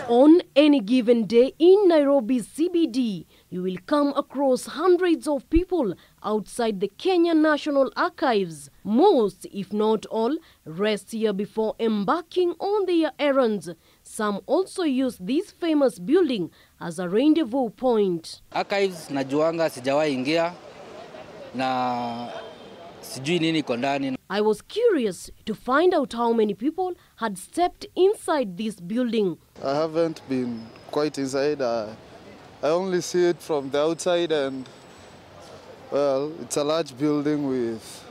On any given day in Nairobi's CBD, you will come across hundreds of people outside the Kenya National Archives. Most, if not all, rest here before embarking on their errands. Some also use this famous building as a rendezvous point. Archives najuanga sijawahi ingia na sijui nini iko ndani. I was curious to find out how many people had stepped inside this building. I haven't been quite inside. I only see it from the outside, and well, it's a large building with,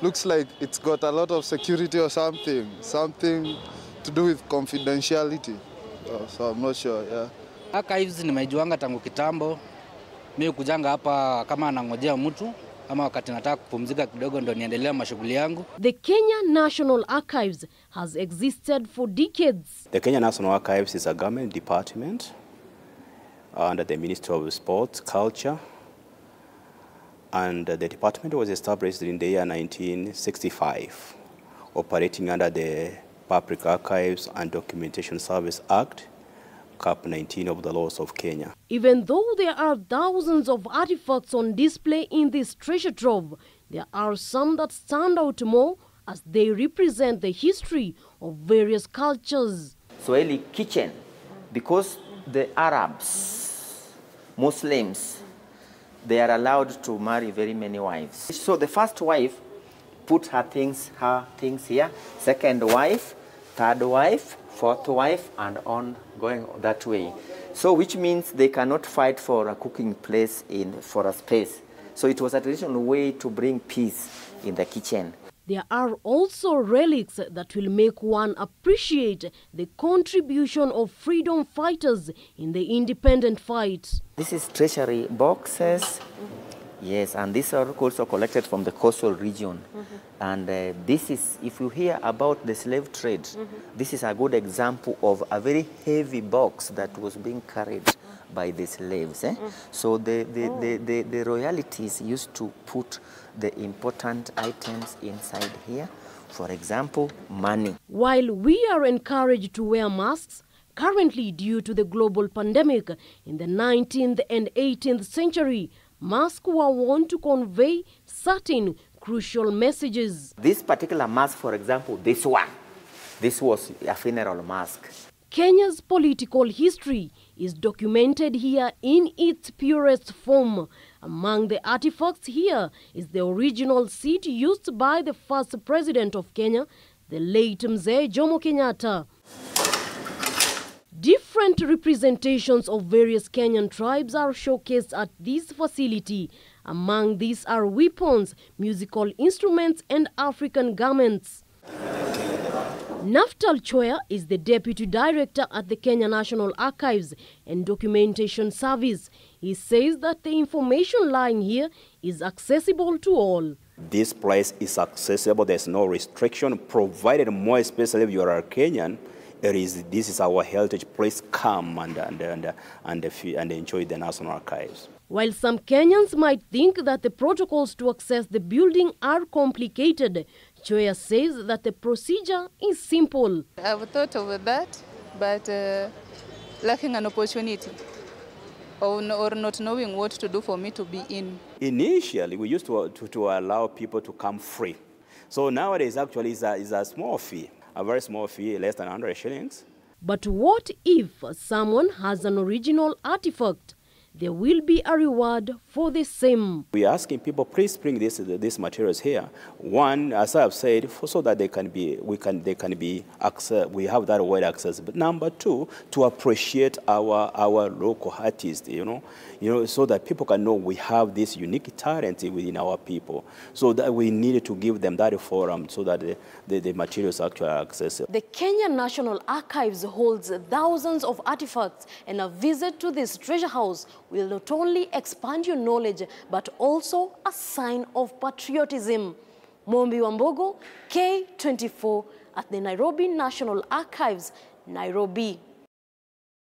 looks like it's got a lot of security or something to do with confidentiality. So I'm not sure, yeah. Archives nimejuanga tangu kitambo. Mimi kujanga hapa kama nangojea mtu. The Kenya National Archives has existed for decades. The Kenya National Archives is a government department under the Ministry of Sports, Culture, and the department was established in the year 1965, operating under the Public Archives and Documentation Service Act, Cap 19 of the laws of Kenya. Even though there are thousands of artifacts on display in this treasure trove, there are some that stand out more as they represent the history of various cultures. Swahili kitchen, because the Arabs, Muslims, they are allowed to marry very many wives. So the first wife put her things here, second wife, third wife, fourth wife, and on going that way. So which means they cannot fight for a cooking place for a space. So it was a traditional way to bring peace in the kitchen. There are also relics that will make one appreciate the contribution of freedom fighters in the independent fight. This is treasury boxes. Yes, and these are also collected from the coastal region. And this is, if you hear about the slave trade, this is a good example of a very heavy box that was being carried by the slaves. So the royalties used to put the important items inside here. For example, money. While we are encouraged to wear masks, currently due to the global pandemic in the 19th and 18th century, masks were worn to convey certain crucial messages. This particular mask, for example, this was a funeral mask. Kenya's political history is documented here in its purest form. Among the artifacts here is the original seat used by the first president of Kenya, the late Mzee Jomo Kenyatta. Different representations of various Kenyan tribes are showcased at this facility. Among these are weapons, musical instruments, and African garments. Naftal Choya is the Deputy Director at the Kenya National Archives and Documentation Service. He says that the information lying here is accessible to all. This place is accessible, there's no restriction, provided more especially if you are a Kenyan. This is our heritage place. Come and enjoy the National Archives. While some Kenyans might think that the protocols to access the building are complicated, Choya says that the procedure is simple. I've thought of that, but lacking an opportunity or not knowing what to do for me to be in. Initially, we used to allow people to come free. So nowadays, actually, is a small fee. A very small fee, less than 100 shillings. But what if someone has an original artifact? There will be a reward for the same. We are asking people, please bring these materials here. One, as I have said, so that they can be access. We have that wide access. But number two, to appreciate our local artists, so that people can know we have this unique talent within our people. So that we needed to give them that forum so that the materials actually are accessible. The Kenya National Archives holds thousands of artifacts, and a visit to this treasure house will not only expand your knowledge, but also a sign of patriotism. Mombi Wambogo, K24 at the Nairobi National Archives, Nairobi.